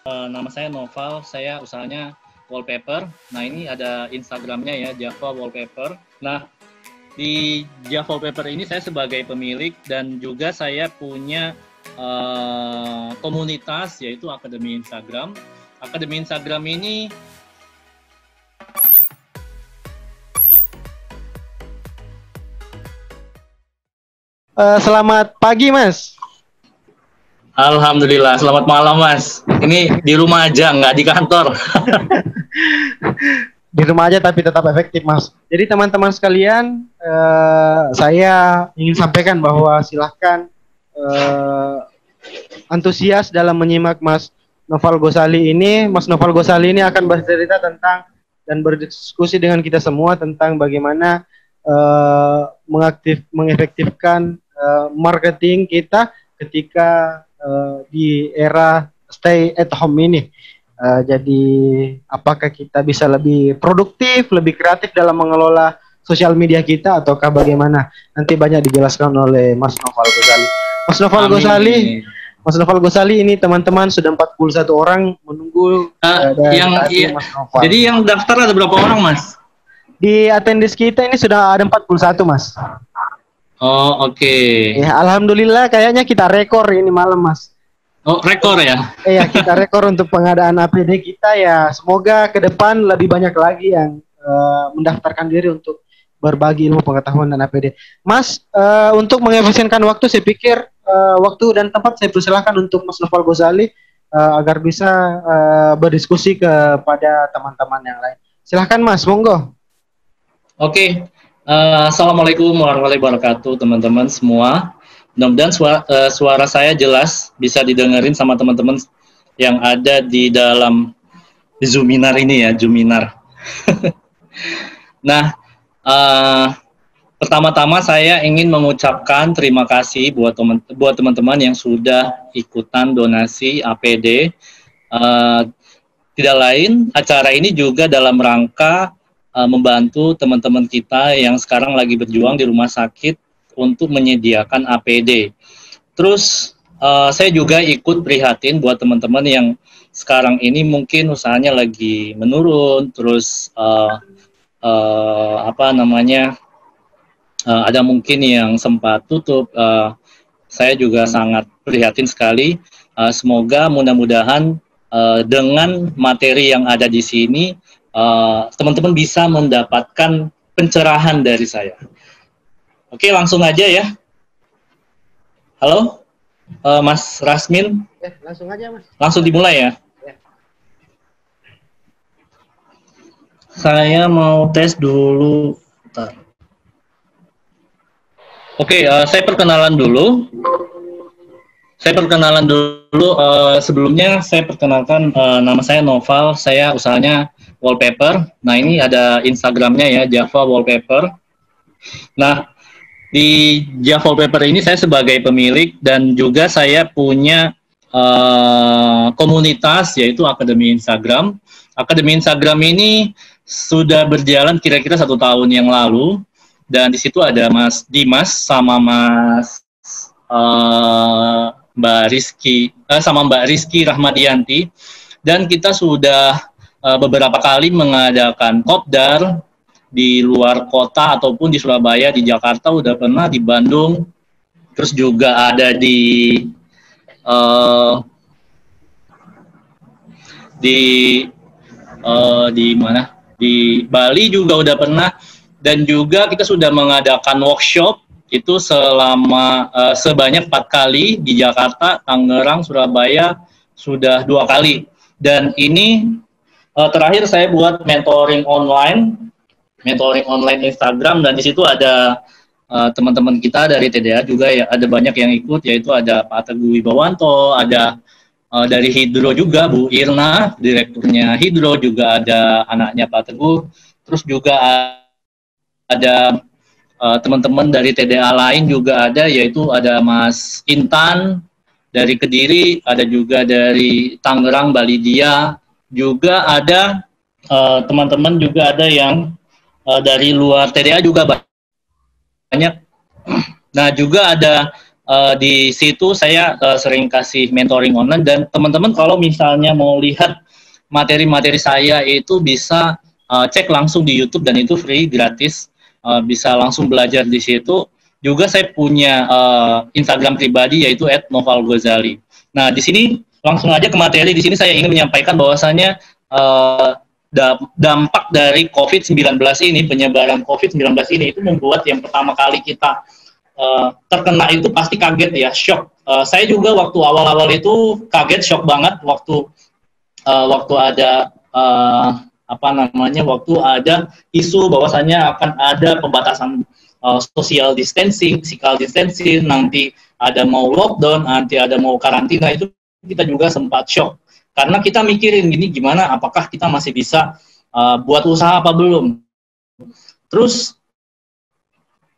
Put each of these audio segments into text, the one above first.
Nama saya Noval, saya usahanya wallpaper. Nah, ini ada Instagramnya ya, Java Wallpaper. Nah, di Java Wallpaper ini saya sebagai pemilik dan juga saya punya komunitas yaitu Akademi Instagram. Akademi Instagram ini Selamat pagi, Mas. Alhamdulillah, selamat malam Mas. Ini di rumah aja, nggak di kantor. Di rumah aja tapi tetap efektif, Mas. Jadi teman-teman sekalian, saya ingin sampaikan bahwa silahkan antusias dalam menyimak Mas Noval Gosali ini. Mas Noval Gosali ini akan bercerita tentang dan berdiskusi dengan kita semua tentang bagaimana mengefektifkan marketing kita ketika di era stay at home ini. Jadi apakah kita bisa lebih produktif, lebih kreatif dalam mengelola sosial media kita ataukah bagaimana? Nanti banyak dijelaskan oleh Mas Noval Gosali. Mas Noval Gosali ini teman-teman sudah 41 orang menunggu Mas Noval. Jadi yang daftar ada berapa orang, Mas? Di attendance kita ini sudah ada 41, Mas. Oh, oke. Ya, alhamdulillah kayaknya kita rekor ini malam, Mas. Oh, rekor ya? Iya, kita rekor untuk pengadaan APD kita ya. Semoga ke depan lebih banyak lagi yang mendaftarkan diri untuk berbagi ilmu pengetahuan dan APD. Mas, untuk mengefisienkan waktu, saya pikir waktu dan tempat saya persilahkan untuk Mas Noval Gosali agar bisa berdiskusi kepada teman-teman yang lain. Silahkan, Mas, monggo. Oke. Assalamualaikum warahmatullahi wabarakatuh teman-teman semua. Mudah-mudahan suara saya jelas bisa didengerin sama teman-teman yang ada di dalam Zoominar ini ya, Zoominar. Nah, pertama-tama saya ingin mengucapkan terima kasih buat teman-teman yang sudah ikutan donasi APD. Tidak lain, acara ini juga dalam rangka membantu teman-teman kita yang sekarang lagi berjuang di rumah sakit untuk menyediakan APD. Terus saya juga ikut prihatin buat teman-teman yang sekarang ini mungkin usahanya lagi menurun, terus ada mungkin yang sempat tutup. Saya juga sangat prihatin sekali. Semoga mudah-mudahan dengan materi yang ada di sini teman-teman bisa mendapatkan pencerahan dari saya. Oke, langsung aja ya. Halo, Mas Rasmin. Langsung aja, Mas. Langsung dimulai ya. Saya mau tes dulu. Bentar. Oke, saya perkenalan dulu. Sebelumnya saya perkenalkan nama saya Noval, saya usahanya wallpaper. Nah, ini ada Instagramnya ya, Java Wallpaper. Nah, di Java Wallpaper ini saya sebagai pemilik dan juga saya punya komunitas yaitu Akademi Instagram. Akademi Instagram ini sudah berjalan kira-kira 1 tahun yang lalu dan di situ ada Mas Dimas sama Mbak Rizky Rahmadianti dan kita sudah beberapa kali mengadakan kopdar di luar kota ataupun di Surabaya, di Jakarta udah pernah, di Bandung, terus juga ada di mana? Di Bali juga udah pernah, dan juga kita sudah mengadakan workshop itu selama sebanyak 4 kali di Jakarta, Tangerang, Surabaya sudah 2 kali, dan ini terakhir saya buat mentoring online Instagram, dan di situ ada teman-teman kita dari TDA juga ya, ada banyak yang ikut, yaitu ada Pak Teguh Wibawanto, ada dari Hidro juga Bu Irna, direkturnya Hidro, juga ada anaknya Pak Teguh, terus juga ada teman-teman dari TDA lain juga ada, yaitu ada Mas Intan dari Kediri, ada juga dari Tangerang, Balidia, juga ada teman-teman juga ada yang dari luar TDA juga banyak. Nah, juga ada di situ saya sering kasih mentoring online, dan teman-teman kalau misalnya mau lihat materi-materi saya itu bisa cek langsung di YouTube, dan itu free, gratis, bisa langsung belajar di situ. Juga saya punya Instagram pribadi yaitu @novalghazali. Nah, di sini langsung aja ke materi. Di sini saya ingin menyampaikan bahwasannya dampak dari COVID-19 ini, penyebaran COVID-19 ini itu membuat yang pertama kali kita terkena itu pasti kaget ya, shock. Saya juga waktu awal-awal itu kaget, shock banget waktu ada waktu ada isu bahwasannya akan ada pembatasan social distancing, physical distancing, nanti ada mau lockdown, nanti ada mau karantina. Itu kita juga sempat shock karena kita mikirin gini, gimana, apakah kita masih bisa buat usaha apa belum. Terus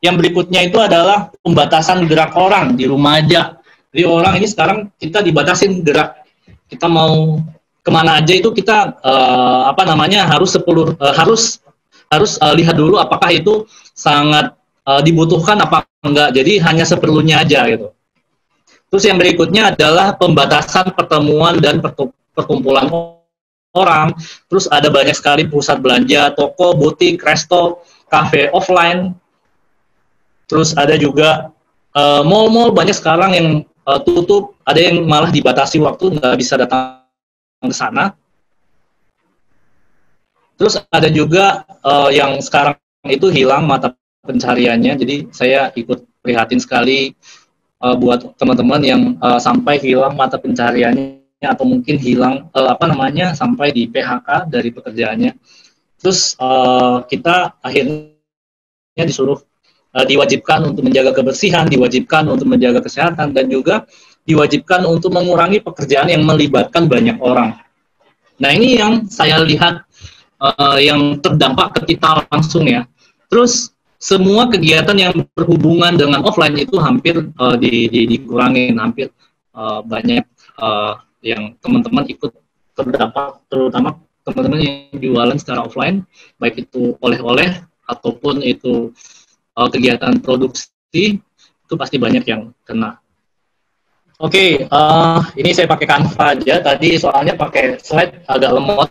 yang berikutnya itu adalah pembatasan gerak orang di rumah aja. Jadi orang ini sekarang kita dibatasin gerak, kita mau kemana aja itu kita harus lihat dulu apakah itu sangat dibutuhkan apa enggak. Jadi hanya seperlunya aja gitu. Terus yang berikutnya adalah pembatasan pertemuan dan perkumpulan orang. Terus ada banyak sekali pusat belanja, toko, butik, resto, kafe offline. Terus ada juga mall-mall banyak sekarang yang tutup, ada yang malah dibatasi waktu, nggak bisa datang ke sana. Terus ada juga yang sekarang itu hilang mata pencariannya. Jadi saya ikut prihatin sekali buat teman-teman yang sampai hilang mata pencariannya, atau mungkin hilang sampai di PHK dari pekerjaannya. Terus kita akhirnya disuruh diwajibkan untuk menjaga kebersihan, diwajibkan untuk menjaga kesehatan, dan juga diwajibkan untuk mengurangi pekerjaan yang melibatkan banyak orang. Nah, ini yang saya lihat yang terdampak ke kita langsung ya. Terus semua kegiatan yang berhubungan dengan offline itu hampir dikurangin, hampir banyak yang teman-teman ikut terdampak, terutama teman-teman yang jualan secara offline, baik itu oleh-oleh ataupun itu kegiatan produksi, itu pasti banyak yang kena. Oke, ini saya pakai Canva aja, tadi soalnya pakai slide agak lemot.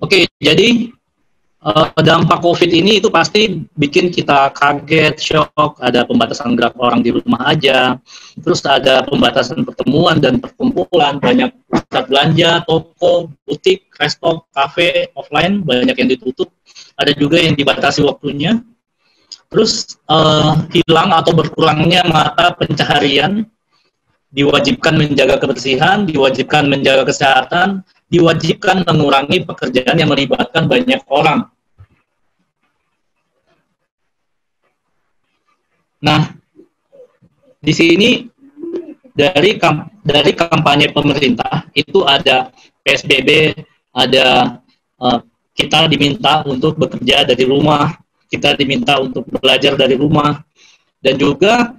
Oke, jadi dampak COVID ini itu pasti bikin kita kaget, shock, ada pembatasan gerak orang di rumah aja, terus ada pembatasan pertemuan dan perkumpulan, banyak pusat belanja, toko, butik, resto, kafe, offline, banyak yang ditutup, ada juga yang dibatasi waktunya, terus hilang atau berkurangnya mata pencaharian, diwajibkan menjaga kebersihan, diwajibkan menjaga kesehatan, diwajibkan mengurangi pekerjaan yang melibatkan banyak orang. Nah, di sini dari kampanye pemerintah itu ada PSBB, ada kita diminta untuk bekerja dari rumah, kita diminta untuk belajar dari rumah, dan juga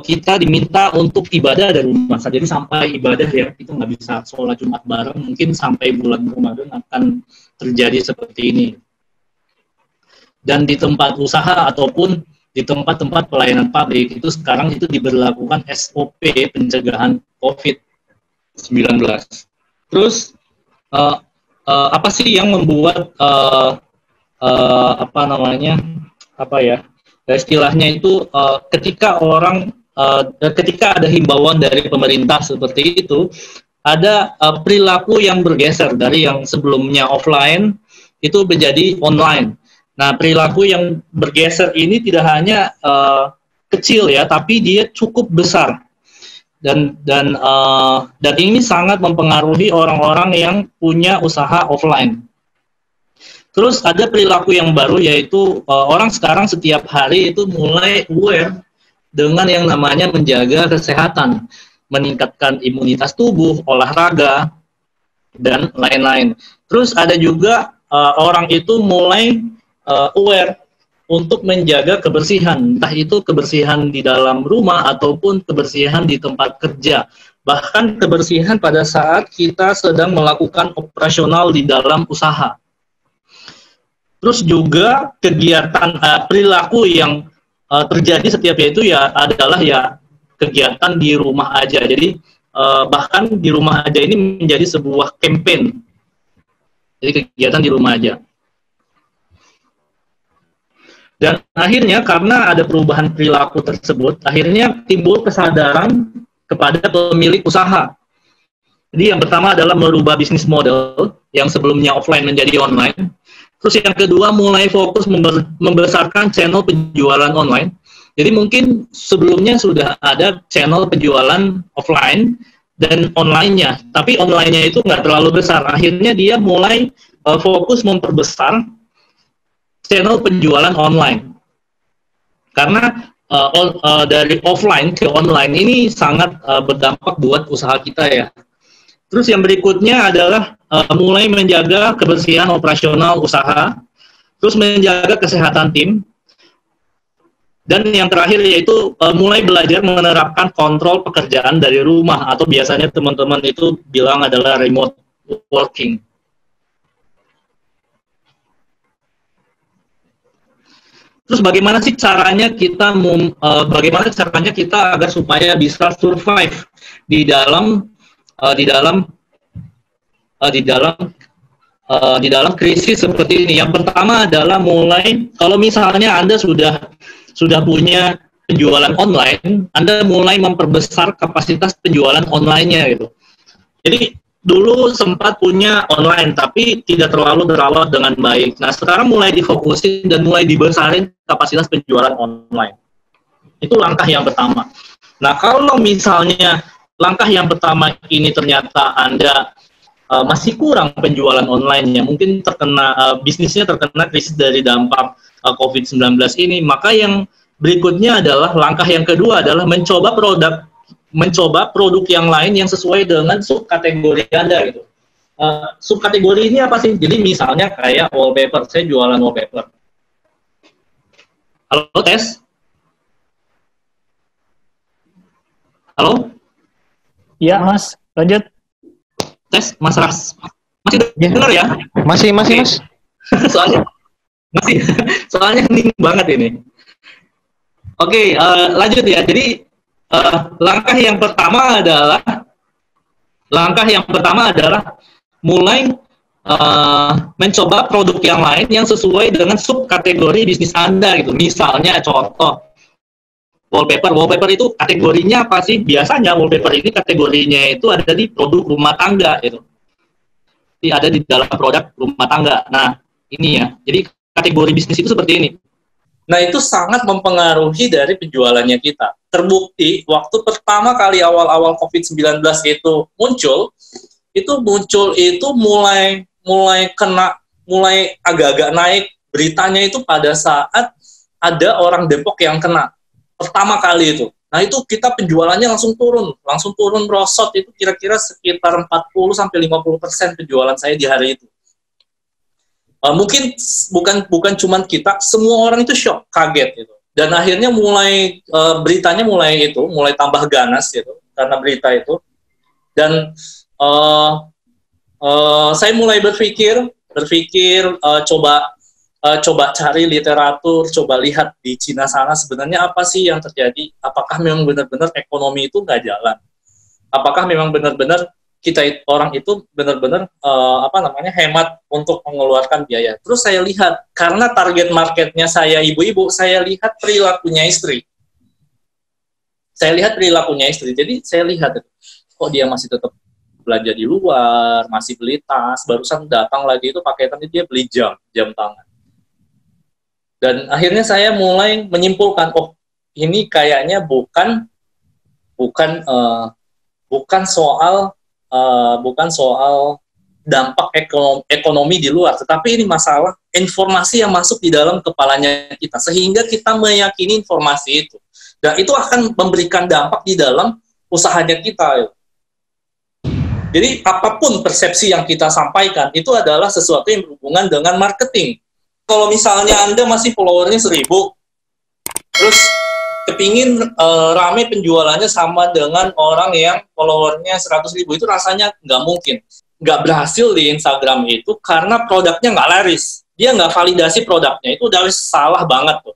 kita diminta untuk ibadah dari rumah. Jadi sampai ibadah ya, kita nggak bisa sholat Jumat bareng, mungkin sampai bulan Ramadan akan terjadi seperti ini. Dan di tempat usaha ataupun di tempat-tempat pelayanan publik itu sekarang itu diberlakukan SOP pencegahan COVID-19. Terus apa sih yang membuat istilahnya itu ketika ada himbauan dari pemerintah seperti itu, ada perilaku yang bergeser dari yang sebelumnya offline itu menjadi online. Nah, perilaku yang bergeser ini tidak hanya kecil ya, tapi dia cukup besar, dan ini sangat mempengaruhi orang-orang yang punya usaha offline. Terus ada perilaku yang baru, yaitu orang sekarang setiap hari itu mulai aware dengan yang namanya menjaga kesehatan, meningkatkan imunitas tubuh, olahraga, dan lain-lain. Terus ada juga orang itu mulai aware untuk menjaga kebersihan, entah itu kebersihan di dalam rumah ataupun kebersihan di tempat kerja. Bahkan kebersihan pada saat kita sedang melakukan operasional di dalam usaha. Terus juga kegiatan perilaku yang terjadi setiap itu ya adalah ya kegiatan di rumah aja. Jadi bahkan di rumah aja ini menjadi sebuah campaign. Jadi kegiatan di rumah aja. Dan akhirnya karena ada perubahan perilaku tersebut, akhirnya timbul kesadaran kepada pemilik usaha. Jadi yang pertama adalah merubah bisnis model yang sebelumnya offline menjadi online. Terus yang kedua mulai fokus membesarkan channel penjualan online. Jadi mungkin sebelumnya sudah ada channel penjualan offline dan online-nya, tapi online-nya itu nggak terlalu besar. Akhirnya dia mulai fokus memperbesar channel penjualan online. Karena dari offline ke online ini sangat berdampak buat usaha kita ya. Terus yang berikutnya adalah mulai menjaga kebersihan operasional usaha, terus menjaga kesehatan tim, dan yang terakhir yaitu mulai belajar menerapkan kontrol pekerjaan dari rumah, atau biasanya teman-teman itu bilang adalah remote working. Terus bagaimana sih caranya kita agar supaya bisa survive di dalam krisis seperti ini? Yang pertama adalah mulai, kalau misalnya Anda sudah punya penjualan online, Anda mulai memperbesar kapasitas penjualan online-nya gitu. Jadi dulu sempat punya online tapi tidak terlalu terawat dengan baik. Nah, sekarang mulai difokusin dan mulai dibesarin kapasitas penjualan online. Itu langkah yang pertama. Nah, kalau misalnya langkah yang pertama ini ternyata Anda masih kurang penjualan online-nya, mungkin bisnisnya terkena krisis dari dampak COVID-19 ini, maka yang berikutnya adalah langkah yang kedua adalah mencoba produk yang lain yang sesuai dengan subkategori Anda gitu. Subkategori ini apa sih? Jadi misalnya kayak wallpaper, saya jualan wallpaper. Halo, tes? Halo? Iya, Mas. Lanjut. Tes, Mas Ras. Masih dengar ya? Masih, Mas. Soalnya hening banget ini. Oke, lanjut ya. Jadi langkah yang pertama adalah mulai mencoba produk yang lain yang sesuai dengan subkategori bisnis Anda gitu. Misalnya contoh wallpaper itu kategorinya apa sih? Biasanya wallpaper ini kategorinya itu ada di produk rumah tangga gitu. Jadi ada di dalam produk rumah tangga. Nah, ini ya. Jadi kategori bisnis itu seperti ini. Nah, itu sangat mempengaruhi dari penjualannya kita. Terbukti, waktu pertama kali awal-awal COVID-19 itu muncul itu mulai agak-agak naik beritanya itu pada saat ada orang Depok yang kena. Pertama kali itu. Nah, itu kita penjualannya langsung turun rosot, itu kira-kira sekitar 40-50% penjualan saya di hari itu. Mungkin bukan cuman kita, semua orang itu shock, kaget gitu. Dan akhirnya beritanya mulai tambah ganas gitu karena berita itu. Dan saya mulai berpikir coba cari literatur, coba lihat di Cina sana sebenarnya apa sih yang terjadi. Apakah memang benar-benar ekonomi itu nggak jalan? Apakah memang benar-benar orang itu benar-benar hemat untuk mengeluarkan biaya. Terus saya lihat, karena target marketnya saya ibu-ibu, saya lihat perilakunya istri. Jadi saya lihat, kok dia masih tetap belanja di luar, masih beli tas, barusan datang lagi itu paketannya dia beli jam tangan. Dan akhirnya saya mulai menyimpulkan, oh ini kayaknya bukan soal dampak ekonomi di luar, tetapi ini masalah informasi yang masuk di dalam kepalanya kita, sehingga kita meyakini informasi itu, dan itu akan memberikan dampak di dalam usahanya kita. Jadi apapun persepsi yang kita sampaikan itu adalah sesuatu yang berhubungan dengan marketing. Kalau misalnya Anda masih followernya 1000, terus kepingin rame penjualannya sama dengan orang yang followernya 100.000, itu rasanya nggak mungkin. Nggak berhasil di Instagram itu karena produknya nggak laris. Dia nggak validasi produknya, itu udah salah banget tuh.